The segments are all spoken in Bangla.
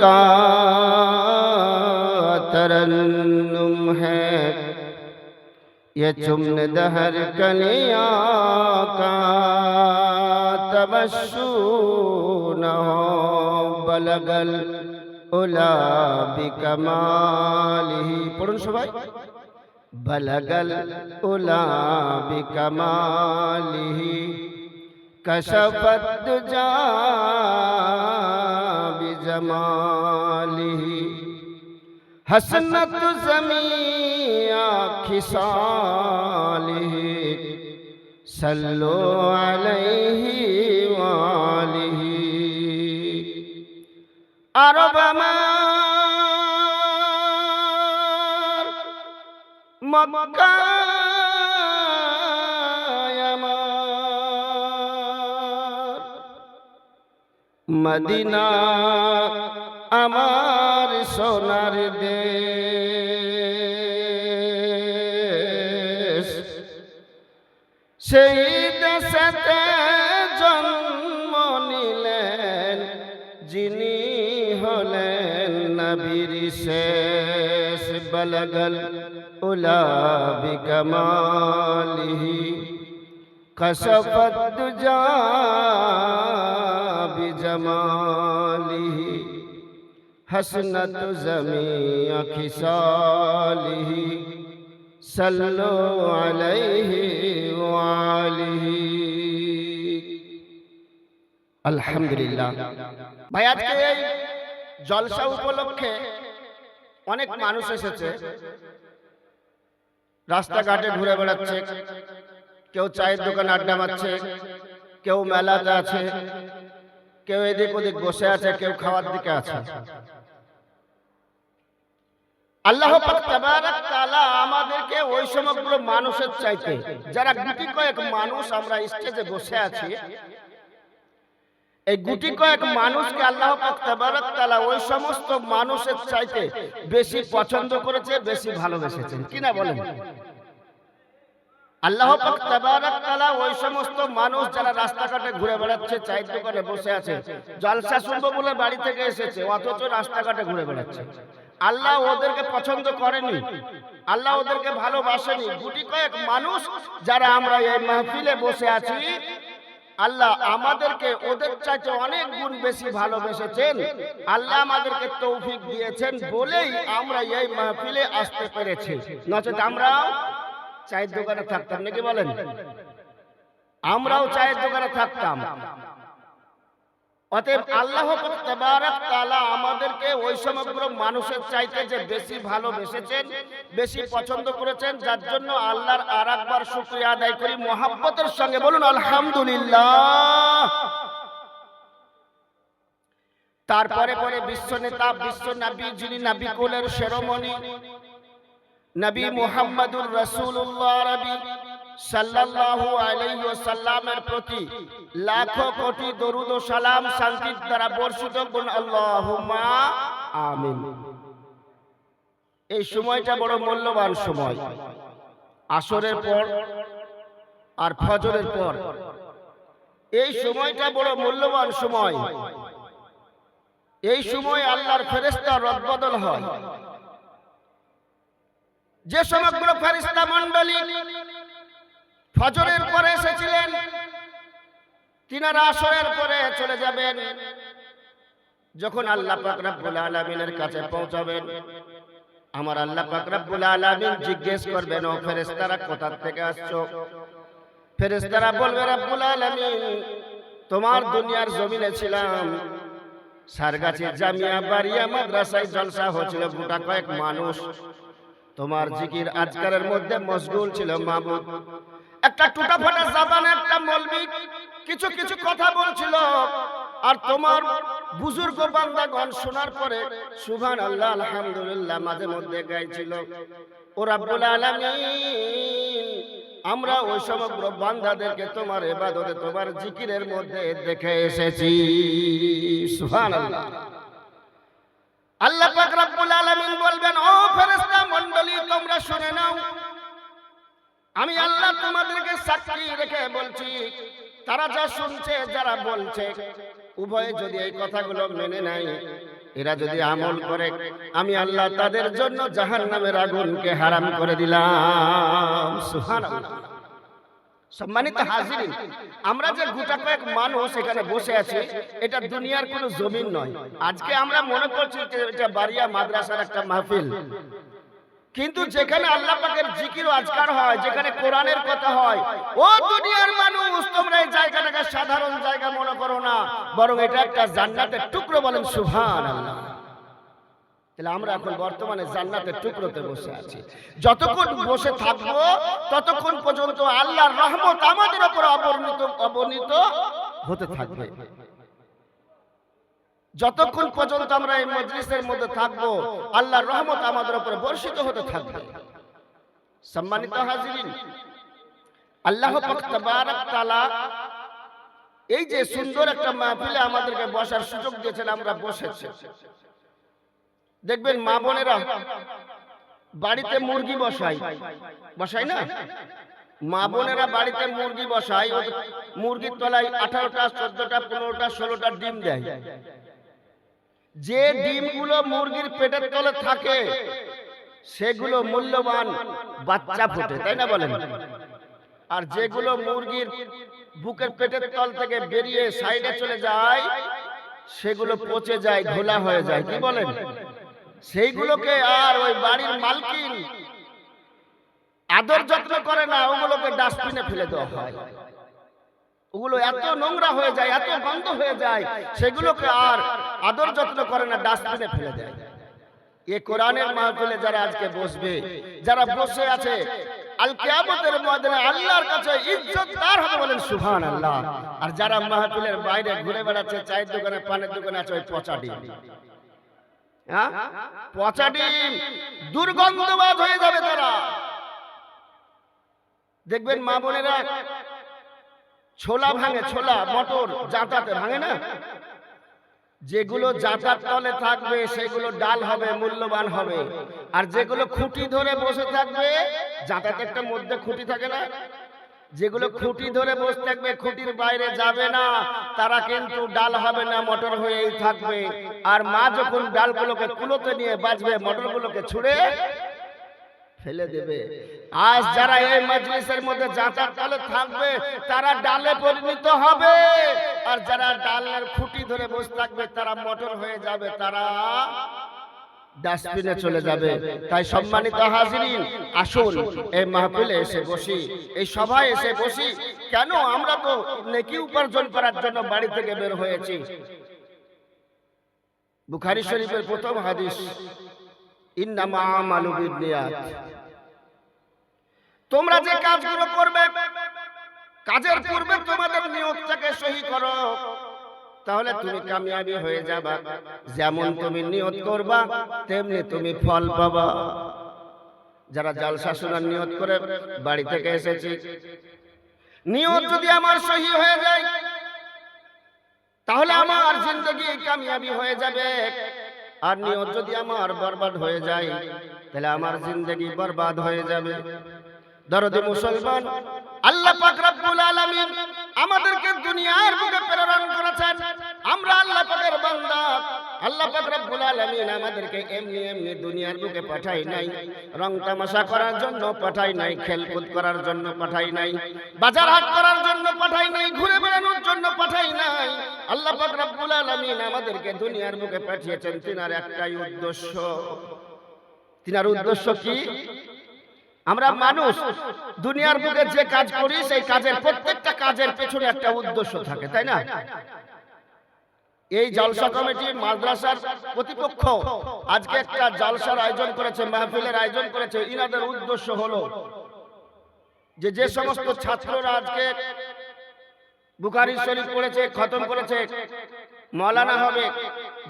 का तरन्नुम है, ये चुम्न दहर कलियां का तबस्सु न हो बलगल उला बिकमालिही। पढ़ुन सबाई, बलगल उला बिकमालिही कशफत दुजा बिजमालिही हसनत ज़मीया खिसालिही सल्लो अलैहि वालिही। अरब अमार मक्का अमार मदीना আমার সোনার দেশ, সেই দেশেতে জন্ম নিলেন যিনি হলেন নবীর শেষ। বলগল উলা বিকমালিহি কশফত দুজা বিজমালিহি हसनत ज़मीया खिसालिही सल्लो अलैहि वालिही। अल्हम्दुलिल्लाह। भाई আজকে এই জলসা উপলক্ষে অনেক মানুষ এসেছে, রাস্তাঘাটে ঘুরে বেড়াচ্ছে, কেউ চায়ের দোকানে আড্ডা মারছে, কেউ মেলাতে আছে, কেউ এদিক ওদিক বসে আছে, কেউ খাওয়ার দিকে আছে। আল্লাহ পাক তাবারাক তাআলা আমাদেরকে ওই সমগ্র মানুষের চাইতে, যারা গুটি কয়েক মানুষ আমরা স্টেজে বসে আছি, এই গুটি কয়েক মানুষকে আল্লাহ পাক তাবারাক তাআলা ওই সমস্ত মানুষের চাইতে বেশি পছন্দ করেছে, বেশি ভালোবেসেছেন। কি না বলেন? আল্লাহ পাক তাবারাক তাআলা ওই সমস্ত মানুষ যারা রাস্তাঘাটে ঘুরে বেড়াচ্ছে, চায়ের দোকানে বসে আছে, জলসা শুনবো বলে বাড়ি থেকে এসেছে, অথচ রাস্তাঘাটে ঘুরে বেড়াচ্ছে, আল্লাহ ওদেরকে পছন্দ করেনি, আল্লাহ ওদেরকে ভালোবাসেনি। গুটি কয়েক মানুষ যারা আমরা এই মাহফিলে বসে আছি, আল্লাহ আমাদেরকে ওদের চাইতে অনেক গুণ বেশি ভালোবেসেছেন। আল্লাহ আমাদেরকে তৌফিক দিয়েছেন বলেই আমরা এই মাহফিলে আসতে পেরেছি, নচেত আমরাও চায়ের দোকানে থাকতাম। নাকি বলেন? আমরাও চায়ের দোকানে থাকতাম। অতএব আল্লাহ পাক তাবারাক তাআলা আমাদেরকে ওই সমগ্র মানুষের চাইতে যে বেশি ভালোবেসেছেন, বেশি পছন্দ করেছেন, যার জন্য আল্লাহর আরেকবার শুকরিয়া আদায় করি মহব্বতের সঙ্গে। বলুন আলহামদুলিল্লাহ। তারপরে পরে বিশ্ব নেতা, বিশ্ব নবী, যিনি নবী কুলের শিরোমণি নবী মুহাম্মদুর রাসূলুল্লাহ আরবি সাল্লাল্লাহু আলাইহি ওয়াসাল্লামের প্রতি লাখো কোটি দরুদ ও সালাম শান্তির দ্বারা বর্ষিত করুন আল্লাহুম্মা আমিন। এই সময়টা বড় মূল্যবান সময়, আসরের পর আর ফজরের পর এই সময়টা বড় মূল্যবান সময়। এই সময় আল্লাহর ফেরেশতা রদবদল হয়। যে সমগ্র ফেরেশতা মণ্ডলী ফজরের পরে এসেছিলেন, তিনারা আসরের পরে চলে যাবেন। যখন আল্লাহ পাক রব্বুল আলামিনের কাছে পৌঁছাবেন, আমার আল্লাহ পাক রব্বুল আলামিন জিজ্ঞেস করবেন, ও ফেরেশতারা কোথা থেকে আসছো? ফেরেশতারা বলবে, রব্বুল আলামিন তোমার দুনিয়ার জমিনে ছিলাম, সারগাছি জামিয়া বারিয়া মাদ্রাসায় জলসা হচ্ছিল, গোটা কয়েক মানুষ তোমার জিকির আজকারের মধ্যে মশগুল ছিল মাবুদ। একটা টুটা ফাটা জাবানে একটা মৌলবি কিছু কিছু কথা বলছিল, আর তোমার বুজুর্গ বান্দাগণ শোনার পরে সুবহানাল্লাহ আলহামদুলিল্লাহ মাঝে মধ্যে গাইছিল। ও রব্বুল আলামিন আমরা ওই সমগ্র বান্দাদেরকে তোমার ইবাদতে, তোমার জিকিরের মধ্যে দেখে এসেছি। সুবহানাল্লাহ। আল্লাহ পাক রব্বুল আলামিন বলবেন, ও ফেরেশতা মণ্ডলী তোমরা শুনে নাও, আমি আল্লাহ তোমাদেরকে সাক্ষী রেখে বলছি, তারা যা শুনছে, যারা বলছে, উভয়ে যদি এই কথাগুলো মেনে নেয়, এরা যদি আমল করে আমি আল্লাহ তাদের জন্য জাহান্নামের আগুনকে হারাম করে দিলাম। সুবহানাল্লাহ। সম্মানিত হাজিরিন, আমরা যে গোটা কয়েক মানুষ এখানে বসে আছি, এটা দুনিয়ার কোনো জমিন নয়। আজকে আমরা মনে করছি যে এটা বাড়িয়া মাদ্রাসার একটা মাহফিল, কিন্তু যেখানে আল্লাহ পাকের জিকির ও আজকার হয়, যেখানে কোরআনের কথা হয়, ও দুনিয়ার মানুষ, তোমরা এই জায়গাটাকে সাধারণ জায়গা মনে করো না, বরং এটা একটা জান্নাতের টুকরো। বলেন সুবহানাল্লাহ। তাহলে আমরা এখন বর্তমানে জান্নাতের টুকরোতে বসে আছি। যতক্ষণ বসে থাকবো ততক্ষণ পর্যন্ত আল্লাহর রহমত আমাদের উপর অবনীত হতে থাকবে। যতক্ষণ পর্যন্ত আমরা এই মজলিসের মধ্যে থাকবো আল্লাহর রহমত আমাদের উপর বর্ষিত হতে থাকবে। সম্মানিত হাজিরিন, আল্লাহ পাক তাবারক তাআলা এই যে সুন্দর একটা মাহফিলে আমাদেরকে বসার সুযোগ দিয়েছেন, আমরা বসেছি। দেখবেন মা বোনেরা বাড়িতে মুরগি বসায় না, মা বোনেরা বাড়িতে মুরগি বসায়, মুরগির তলায় 18টা 14টা 15টা 16টা ডিম দেয়। যে ডিমগুলো মুরগির পেটের তলে থাকে সেগুলো মূল্যবান বাচ্চা ফোটে, তাই না বলেন? আর যেগুলো মুরগির বুকের পেটের তল থেকে বেরিয়ে সাইডে চলে যায় সেগুলো পচে যায়, ঘোলা হয়ে যায়, কি বলেন? সেইগুলোকে আর ওই বাড়ির মালকিন আদর যত্ন করে না, ওগুলোকে ডাস্টবিনে ফেলে দেওয়া হয়। ওগুলো এত নোংরা হয়ে যায়, এত গন্ধ হয়ে যায়, সেগুলোকে আর আদর যত্ন করে না, ডাস্টবিনে ফেলে দেয়। এই কোরআনের মাহফিলে যারা আজকে বসবে, যারা বসে আছে, আল কিয়ামতের ময়দানে আল্লাহর কাছে ইজ্জতদার হবে। বলেন সুবহানাল্লাহ। আর যারা মাহফিলের বাইরে ঘুরে বেড়াচ্ছে, চায়ের দোকানে পানের দোকানে আছে, ওই পচা ডিম, পচা ডিম, দুর্গন্ধবাজ হয়ে যাবে তারা। দেখবেন মা বোনেরা ছোলা ভাঙে, ছোলা মটর জাঁতাতে ভাঙে না, যেগুলো জাঁতার তলে থাকবে সেগুলো ডাল হবে, মূল্যবান হবে। আর যেগুলো খুঁটি ধরে বসে থাকবে, জাঁতাতে একটা মধ্যে খুঁটি থাকে না, যেগুলো খুঁটি ধরে বসে থাকবে, খুঁটির বাইরে যাবে না, তারা কিন্তু ডাল হবে না, মটর হয়েই থাকবে। আর মা যখন ডালগুলোকে কুলোতে নিয়ে বাজবে, মটরগুলোকে ছুঁড়ে ফেলে দেবে। আজ যারা এই মজলিসের মধ্যে জাঁতার তলে থাকবে তারা ডালে পরিণত হবে, আর যারা ডালের খুঁটি ধরে বসে থাকবে তারা মটর হয়ে যাবে, তারা ডাস্টবিনে চলে যাবে। তাই সম্মানিত হাজিরিন, আসুন এই মাহফিলে এসে বসি, এই সভায় এসে বসি। কেন? আমরা তো নেকি উপার্জন করার জন্য বাড়ি থেকে বের হয়েছি। বুখারী শরীফের প্রথম হাদিস, ইন্নামা আমালু বিন্নিয়াত। তোমরা যে কাজগুলো করবে, কাজের পূর্বে তোমাদের নিয়তটাকে সহি করো, তাহলে তুমি কামিয়াবি হয়ে যাবা। যেমন তুমি নিয়ত করবা তেমনি তুমি ফল পাবা। যারা জালসা শোনার নিয়ত করে বাড়ি থেকে এসেছি, নিয়ত যদি আমার সহি হয়ে যায় তাহলে আমার জিন্দেগি কামিয়াবি হয়ে যাবে। আর নিয়ত যদি আমার বরবাদ হয়ে যায় তাহলে আমার জিন্দেগি বরবাদ হয়ে যাবে। দরদি মুসলমান, আল্লাহ পাক রব্বুল আলামিন আমাদেরকে দুনিয়ার বুকে প্রেরণ করেছেন। আমরা আল্লাহ পাকের বান্দা। আল্লাহ পাক রব্বুল আলামিন আমাদেরকে এমনি এমনি দুনিয়ার বুকে পাঠাই নাই, রং তামাশা করার জন্য পাঠাই নাই, খেলকুদ করার জন্য পাঠাই নাই, বাজার হাট করার জন্য পাঠাই নাই, ঘুরে বেড়ানোর জন্য পাঠাই নাই। আল্লাহ পাক রব্বুল আলামিন আমাদেরকে দুনিয়ার বুকে পাঠিয়েছেন তিনার একটাই উদ্দেশ্য। তিনার উদ্দেশ্য কি? আমরা মানুষ দুনিয়ার বুকে যে কাজ করি সেই কাজের প্রত্যেকটা কাজের পেছনে একটা উদ্দেশ্য থাকে, তাই না? এই জলসা কমিটি মাদ্রাসার প্রতিপক্ষ আজকে একটা জলসার আয়োজন করেছে, মাহফিলের আয়োজন করেছে। ইনাদের উদ্দেশ্য হলো যে সমস্ত ছাত্ররা আজকে বুখারী শরীফ পড়েছে, খতম করেছে, মাওলানা হবে,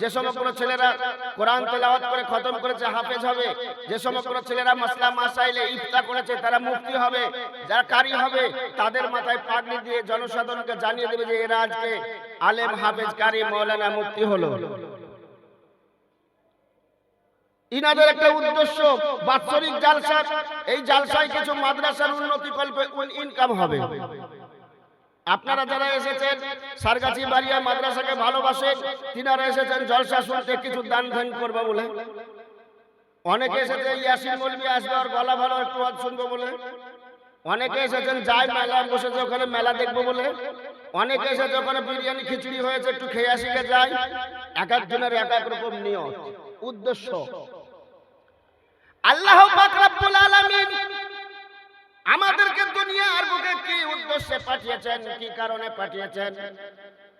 যে সমস্ত ছেলেরা কোরআন তেলাওয়াত করে খতম করেছে হাফেজ হবে, যে সমস্ত ছেলেরা মাসলা মাসাইলে ইফতা করেছে তারা মুফতি হবে, যারা কারি হবে তাদের মাথায় পাগড়ি দিয়ে জনসাধারণকে জানিয়ে দেবে যে এরা আজকে আলেম, হাফেজ, কারি, মাওলানা, মুফতি হলো। ইনাদের একটা উদ্দেশ্য বাৎসরিক জালসা, এই জালসায় কিছু মাদ্রাসার উন্নতি কল্পে ইনকাম হবে। আপনারা যারা এসেছেন সারগাছি বাড়িয়া মাদ্রাসাকে ভালোবাসেন, তিনারা এসেছেন জলসা শুনতে, কিছু দান ধ্যান করবে বলে। অনেকে এসেছে ইয়াসিন মৌলবি আসবে আর গলা ভালো একটু ওয়াজ শুনবো বলে। অনেকে এসেছেন যাই মেলা বসেছে ওখানে মেলা দেখবো বলে। অনেকে এসেছে ওখানে বিরিয়ানি খিচুড়ি হয়েছে একটু খেয়ে আসিকে যায়। এক একজনের এক এক রকম নিয়ত উদ্দেশ্য। আল্লাহ পাক রব্বুল আলামিন আমাদেরকে দুনিয়ার বুকে কি উদ্দেশ্যে পাঠিয়েছেন, কি কারণে পাঠিয়েছেন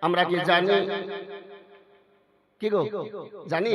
আমরা কি জানি? কি গো জানি?